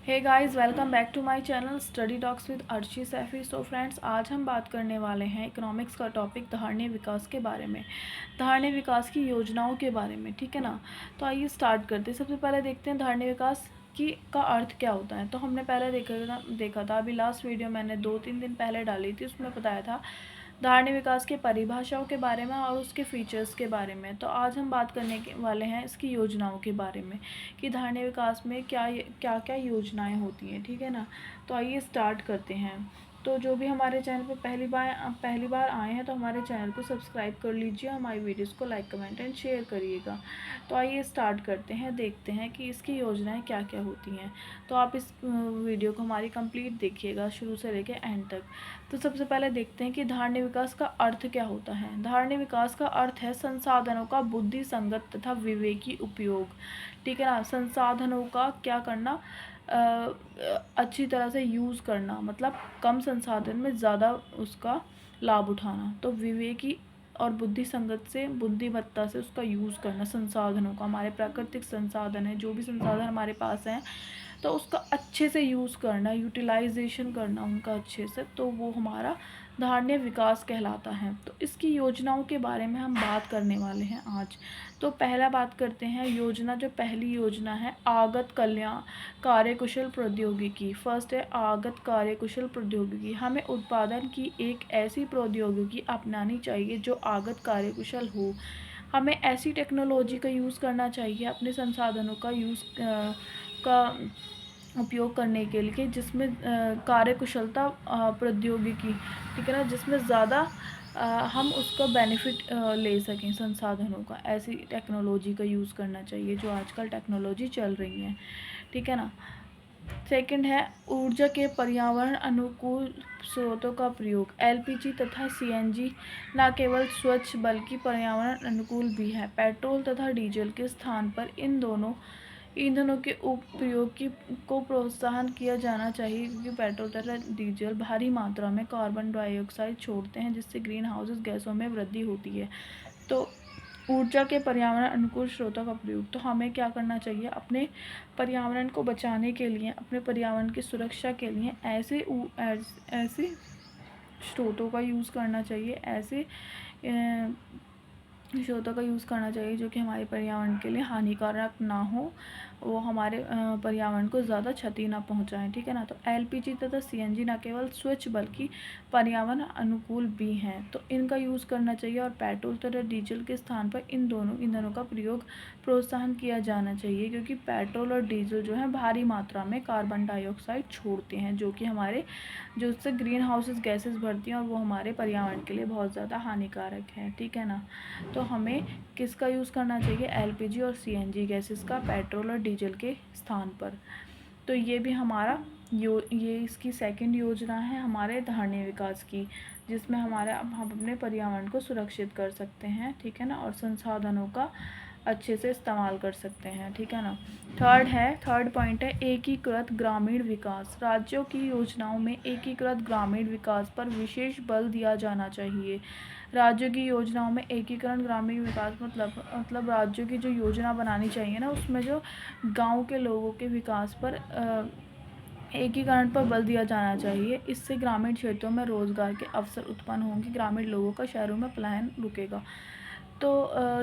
Hey guys, welcome back to my channel Study Talks with Arshi Saifi. So friends, आज हम बात करने वाले हैं इकोनॉमिक्स का टॉपिक धारणीय विकास के बारे में, धारणीय विकास की योजनाओं के बारे में। ठीक है ना। तो आइए स्टार्ट करते हैं। सबसे पहले देखते हैं धारणीय विकास की का अर्थ क्या होता है। तो हमने पहले देखा था अभी लास्ट वीडियो मैंने 2-3 दिन पहले डाली थी, उसमें बताया था धारणीय विकास के परिभाषाओं के बारे में और उसके फीचर्स के बारे में। तो आज हम बात करने के वाले हैं इसकी योजनाओं के बारे में कि धारणीय विकास में क्या क्या योजनाएं होती हैं। ठीक है ना। तो आइए स्टार्ट करते हैं। तो जो भी हमारे चैनल पर पहली बार आए हैं तो हमारे चैनल को सब्सक्राइब कर लीजिए, हमारी वीडियोस को लाइक कमेंट एंड शेयर करिएगा। तो आइए स्टार्ट करते हैं, देखते हैं कि इसकी योजनाएं क्या क्या होती हैं। तो आप इस वीडियो को हमारी कंप्लीट देखिएगा शुरू से लेकर एंड तक। तो सबसे पहले देखते हैं कि धारणीय विकास का अर्थ क्या होता है। धारणीय विकास का अर्थ है संसाधनों का बुद्धि संगत तथा विवेकी उपयोग। ठीक है ना। संसाधनों का क्या करना, अच्छी तरह से यूज़ करना, मतलब कम संसाधन में ज़्यादा उसका लाभ उठाना। तो विवेकी और बुद्धि संगत से, बुद्धिमत्ता से उसका यूज़ करना। संसाधनों का, हमारे प्राकृतिक संसाधन है, जो भी संसाधन हमारे पास हैं, तो उसका अच्छे से यूज़ करना, यूटिलाइजेशन करना उनका अच्छे से, तो वो हमारा धारणीय विकास कहलाता है। तो इसकी योजनाओं के बारे में हम बात करने वाले हैं आज। तो पहला बात करते हैं योजना। जो पहली योजना है आगत कल्याण कार्यकुशल प्रौद्योगिकी। फर्स्ट है आगत कार्यकुशल प्रौद्योगिकी। हमें उत्पादन की एक ऐसी प्रौद्योगिकी अपनानी चाहिए जो आगत कार्यकुशल हो। हमें ऐसी टेक्नोलॉजी का यूज़ करना चाहिए अपने संसाधनों का का उपयोग करने के लिए जिसमें कार्यकुशलता प्रौद्योगिकी, ठीक है ना, जिसमें ज़्यादा हम उसका बेनिफिट ले सकें संसाधनों का। ऐसी टेक्नोलॉजी का यूज़ करना चाहिए जो आजकल टेक्नोलॉजी चल रही है। ठीक है ना। सेकंड है ऊर्जा के पर्यावरण अनुकूल स्रोतों का प्रयोग। एलपीजी तथा सीएनजी न केवल स्वच्छ बल्कि पर्यावरण अनुकूल भी है। पेट्रोल तथा डीजल के स्थान पर इन दोनों ईंधनों के उपयोग को प्रोत्साहन किया जाना चाहिए, क्योंकि पेट्रोल तथा डीजल भारी मात्रा में कार्बन डाइऑक्साइड छोड़ते हैं जिससे ग्रीन हाउस गैसों में वृद्धि होती है। तो ऊर्जा के पर्यावरण अनुकूल स्रोतों का प्रयोग। तो हमें क्या करना चाहिए, अपने पर्यावरण को बचाने के लिए, अपने पर्यावरण की सुरक्षा के लिए ऐसे स्रोतों का यूज़ करना चाहिए, ऐसे स्रोतों का यूज़ करना चाहिए जो कि हमारे पर्यावरण के लिए हानिकारक ना हो, वो हमारे पर्यावरण को ज़्यादा क्षति ना पहुंचाएं। ठीक है ना। तो एलपीजी तथा सीएनजी न केवल स्वच्छ बल्कि पर्यावरण अनुकूल भी हैं, तो इनका यूज़ करना चाहिए। और पेट्रोल तथा डीजल के स्थान पर इन दोनों ईंधनों का प्रयोग प्रोत्साहन किया जाना चाहिए, क्योंकि पेट्रोल और डीजल जो है भारी मात्रा में कार्बन डाइऑक्साइड छोड़ते हैं जो कि हमारे, जो उससे ग्रीन हाउसेस गैसेस भरती हैं और वो हमारे पर्यावरण के लिए बहुत ज़्यादा हानिकारक है। ठीक है ना। तो हमें किसका यूज़ करना चाहिए, एलपीजी और सीएनजी गैसेस का पेट्रोल और डीजल के स्थान पर। तो ये भी हमारा ये इसकी सेकंड योजना है हमारे धारणीय विकास की, जिसमें हम अपने पर्यावरण को सुरक्षित कर सकते हैं। ठीक है ना। और संसाधनों का अच्छे से इस्तेमाल कर सकते हैं। ठीक है ना। थर्ड पॉइंट है एकीकृत ग्रामीण विकास। राज्यों की योजनाओं में एकीकृत ग्रामीण विकास पर विशेष बल दिया जाना चाहिए। राज्यों की योजनाओं में एकीकरण ग्रामीण विकास मतलब राज्यों की जो योजना बनानी चाहिए ना, उसमें जो गांव के लोगों के विकास पर एकीकरण पर बल दिया जाना चाहिए। इससे ग्रामीण क्षेत्रों में रोजगार के अवसर उत्पन्न होंगे, ग्रामीण लोगों का शहरों में पलायन रुकेगा। तो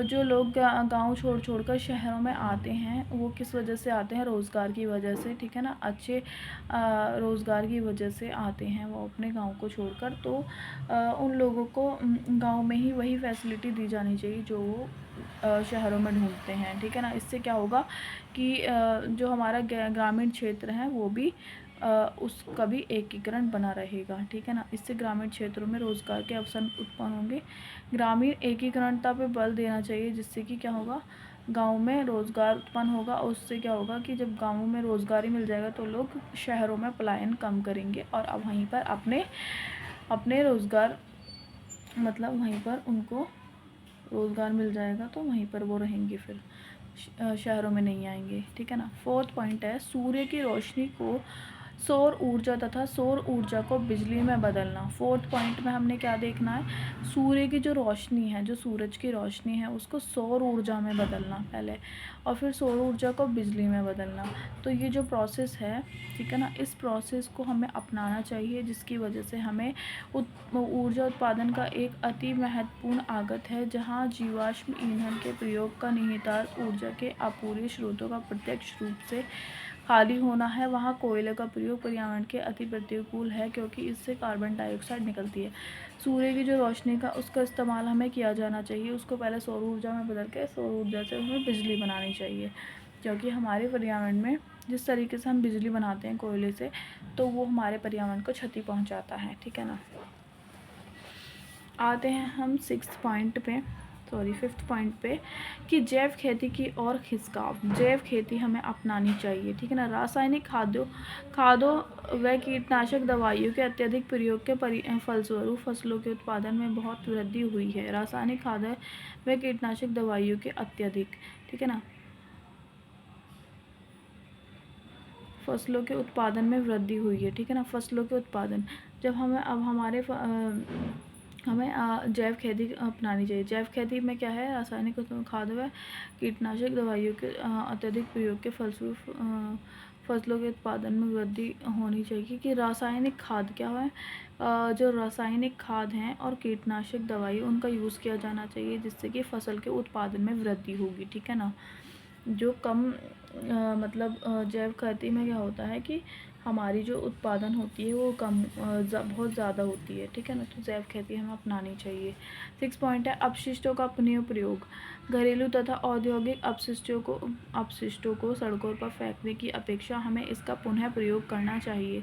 जो लोग गांव छोड़ कर शहरों में आते हैं, वो किस वजह से आते हैं, रोज़गार की वजह से। ठीक है ना। अच्छे रोज़गार की वजह से आते हैं वो अपने गांव को छोड़कर। तो उन लोगों को गांव में ही वही फैसिलिटी दी जानी चाहिए जो वो शहरों में ढूंढते हैं। ठीक है ना। इससे क्या होगा कि जो हमारा ग्रामीण क्षेत्र है वो भी उसका भी एकीकरण बना रहेगा। ठीक है ना। इससे ग्रामीण क्षेत्रों में रोज़गार के अवसर उत्पन्न होंगे। ग्रामीण एकीकरणता पे बल देना चाहिए, जिससे कि क्या होगा, गांव में रोज़गार उत्पन्न होगा। और उससे क्या होगा कि जब गाँव में रोज़गार ही मिल जाएगा तो लोग शहरों में पलायन कम करेंगे और अब वहीं पर अपने रोज़गार, मतलब वहीं पर उनको रोज़गार मिल जाएगा तो वहीं पर वो रहेंगे, फिर शहरों में नहीं आएंगे। ठीक है ना। फोर्थ पॉइंट है सूर्य की रोशनी को सौर ऊर्जा तथा सौर ऊर्जा को बिजली में बदलना। फोर्थ पॉइंट में हमने क्या देखना है, सूर्य की जो रोशनी है, जो सूरज की रोशनी है, उसको सौर ऊर्जा में बदलना पहले, और फिर सौर ऊर्जा को बिजली में बदलना। तो ये जो प्रोसेस है, ठीक है ना, इस प्रोसेस को हमें अपनाना चाहिए, जिसकी वजह से हमें ऊर्जा उत्पादन का एक अति महत्वपूर्ण आगत है, जहाँ जीवाश्म ईंधन के प्रयोग का निहितार्थ ऊर्जा के अपूर्य स्रोतों का प्रत्यक्ष रूप से खाली होना है, वहाँ कोयले का प्रयोग पर्यावरण के अति प्रतिकूल है, क्योंकि इससे कार्बन डाइऑक्साइड निकलती है। सूर्य की जो रोशनी का उसका इस्तेमाल हमें किया जाना चाहिए, उसको पहले सौर ऊर्जा में बदल के सौर ऊर्जा से हमें बिजली बनानी चाहिए, क्योंकि हमारे पर्यावरण में जिस तरीके से हम बिजली बनाते हैं कोयले से, तो वो हमारे पर्यावरण को क्षति पहुँचाता है, ठीक है ना। आते हैं हम फिफ्थ पॉइंट पे कि जैव खेती की ओर खिसकाव। जैव खेती हमें अपनानी चाहिए, ठीक है ना। रासायनिक खादों व कीटनाशक दवाइयों के अत्यधिक प्रयोग के फलस्वरूप फसलों के उत्पादन में बहुत वृद्धि हुई है। रासायनिक खादों व कीटनाशक दवाइयों के अत्यधिक, ठीक है ना, फसलों के उत्पादन में वृद्धि हुई है, ठीक है ना। फसलों के उत्पादन, जब हमें अब हमें जैव खेती अपनानी चाहिए। जैव खेती में क्या है, रासायनिक खाद व कीटनाशक दवाइयों के अत्यधिक प्रयोग के फलस्वरूप फसलों के उत्पादन में वृद्धि होनी चाहिए। कि रासायनिक खाद क्या है, जो रासायनिक खाद हैं और कीटनाशक दवाई, उनका यूज़ किया जाना चाहिए, जिससे कि फसल के उत्पादन में वृद्धि होगी, ठीक है ना। जो कम मतलब जैव खेती में क्या होता है कि हमारी जो उत्पादन होती है वो कम बहुत ज़्यादा होती है, ठीक है ना। तो जैव खेती हमें अपनानी चाहिए। 6 पॉइंट है अपशिष्टों का पुनः प्रयोग। घरेलू तथा औद्योगिक अपशिष्टों को सड़कों पर फेंकने की अपेक्षा हमें इसका पुनः प्रयोग करना चाहिए।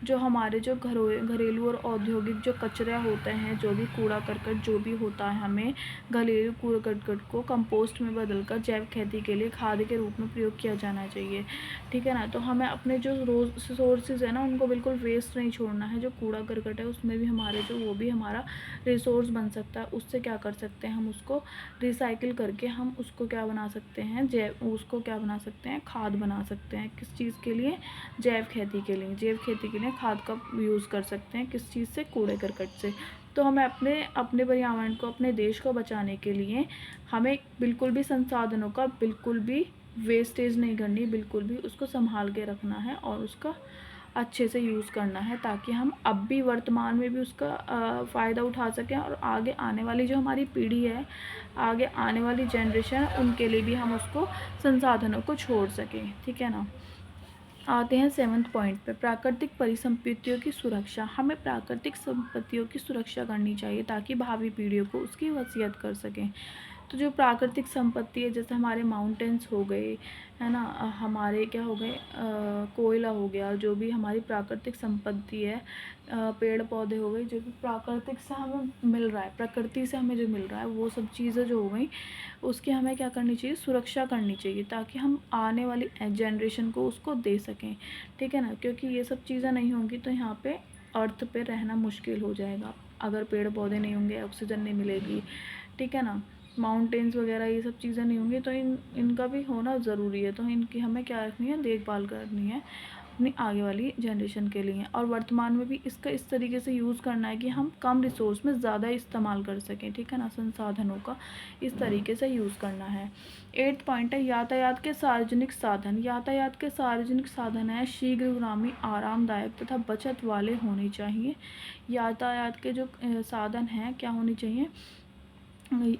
जो हमारे जो घरेलू और औद्योगिक जो कचरे होते हैं, जो भी कूड़ा करकट जो भी होता है, हमें घरेलू कूड़ा करकट को कंपोस्ट में बदलकर जैव खेती के लिए खाद के रूप में प्रयोग किया जाना चाहिए, ठीक है ना। तो हमें अपने जो सोर्सेज है ना, उनको बिल्कुल वेस्ट नहीं छोड़ना है। जो कूड़ा करकट है उसमें भी हमारे जो वो भी हमारा रिसोर्स बन सकता है। उससे क्या कर सकते हैं, हम उसको रिसाइकिल करके हम उसको क्या बना सकते हैं, खाद बना सकते हैं। किस चीज़ के लिए, जैव खेती के लिए। जैव खेती के लिए खाद का यूज़ कर सकते हैं, किस चीज़ से, कूड़े करकट से। तो हमें अपने पर्यावरण को, अपने देश को बचाने के लिए हमें बिल्कुल भी संसाधनों का बिल्कुल भी वेस्टेज नहीं करनी, बिल्कुल भी उसको संभाल के रखना है और उसका अच्छे से यूज़ करना है, ताकि हम अब भी वर्तमान में भी उसका फ़ायदा उठा सकें, और आगे आने वाली जो हमारी पीढ़ी है, आगे आने वाली जनरेशन, उनके लिए भी हम उसको संसाधनों को छोड़ सकें, ठीक है ना। आते हैं 7th पॉइंट पे, प्राकृतिक परिसंपत्तियों की सुरक्षा। हमें प्राकृतिक संपत्तियों की सुरक्षा करनी चाहिए, ताकि भावी पीढ़ियों को उसकी वसीयत कर सकें। तो जो प्राकृतिक संपत्ति है, जैसे हमारे माउंटेन्स हो गए, है ना, हमारे क्या हो गए, कोयला हो गया, जो भी हमारी प्राकृतिक संपत्ति है, पेड़ पौधे हो गए, जो भी प्राकृतिक से हमें मिल रहा है, प्रकृति से हमें जो मिल रहा है, वो सब चीज़ें जो हो गई, उसकी हमें क्या करनी चाहिए, सुरक्षा करनी चाहिए, ताकि हम आने वाली जनरेशन को उसको दे सकें, ठीक है ना। क्योंकि ये सब चीज़ें नहीं होंगी तो यहाँ पे अर्थ पे रहना मुश्किल हो जाएगा। अगर पेड़ पौधे नहीं होंगे, ऑक्सीजन नहीं मिलेगी, ठीक है ना, माउंटेन्स वगैरह ये सब चीज़ें नहीं होंगी, तो इनका भी होना ज़रूरी है। तो इनकी हमें क्या रखनी है, देखभाल करनी है अपनी आगे वाली जनरेशन के लिए। और वर्तमान में भी इसका इस तरीके से यूज़ करना है कि हम कम रिसोर्स में ज़्यादा इस्तेमाल कर सकें, ठीक है ना। संसाधनों का इस तरीके से यूज़ करना है। 8th पॉइंट है यातायात के सार्वजनिक साधन। यातायात के सार्वजनिक साधन है शीघ्रगामी, आरामदायक तथा बचत वाले होने चाहिए। यातायात के जो साधन हैं क्या होने चाहिए,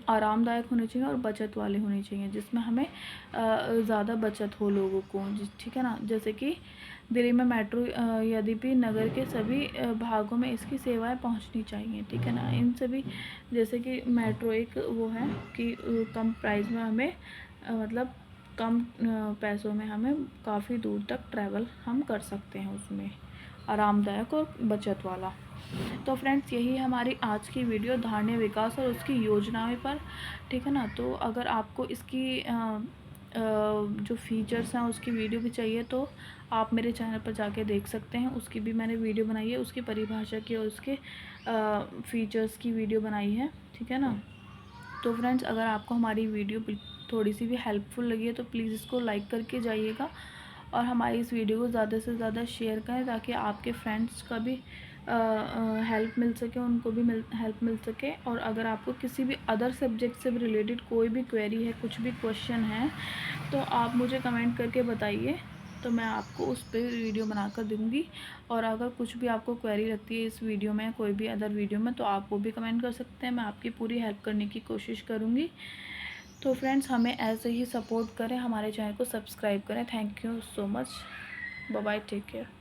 आरामदायक होने चाहिए और बचत वाले होने चाहिए, जिसमें हमें ज़्यादा बचत हो लोगों को, ठीक है ना। जैसे कि दिल्ली में मेट्रो यद्यपि नगर के सभी भागों में इसकी सेवाएं पहुंचनी चाहिए, ठीक है ना। इन सभी, जैसे कि मेट्रो एक वो है कि कम प्राइस में हमें मतलब कम पैसों में हमें काफ़ी दूर तक ट्रैवल हम कर सकते हैं, उसमें आरामदायक और बचत वाला। तो फ्रेंड्स, यही हमारी आज की वीडियो धारणीय विकास और उसकी योजनाएं पर, ठीक है ना। तो अगर आपको इसकी जो फीचर्स हैं उसकी वीडियो भी चाहिए, तो आप मेरे चैनल पर जाके देख सकते हैं। उसकी भी मैंने वीडियो बनाई है, उसकी परिभाषा की और उसके फीचर्स की वीडियो बनाई है, ठीक है ना। तो फ्रेंड्स, अगर आपको हमारी वीडियो थोड़ी सी भी हेल्पफुल लगी है तो प्लीज़ इसको लाइक करके जाइएगा, और हमारी इस वीडियो को ज़्यादा से ज़्यादा शेयर करें ताकि आपके फ्रेंड्स का भी हेल्प मिल सके, उनको भी हेल्प मिल सके। और अगर आपको किसी भी अदर सब्जेक्ट से रिलेटेड कोई भी क्वेरी है, कुछ भी क्वेश्चन है, तो आप मुझे कमेंट करके बताइए, तो मैं आपको उस पर वीडियो बनाकर दूँगी। और अगर कुछ भी आपको क्वेरी लगती है इस वीडियो में, कोई भी अदर वीडियो में, तो आप वो भी कमेंट कर सकते हैं, मैं आपकी पूरी हेल्प करने की कोशिश करूँगी। तो फ्रेंड्स, हमें ऐसे ही सपोर्ट करें, हमारे चैनल को सब्सक्राइब करें। Thank you so much. Bye bye, take care.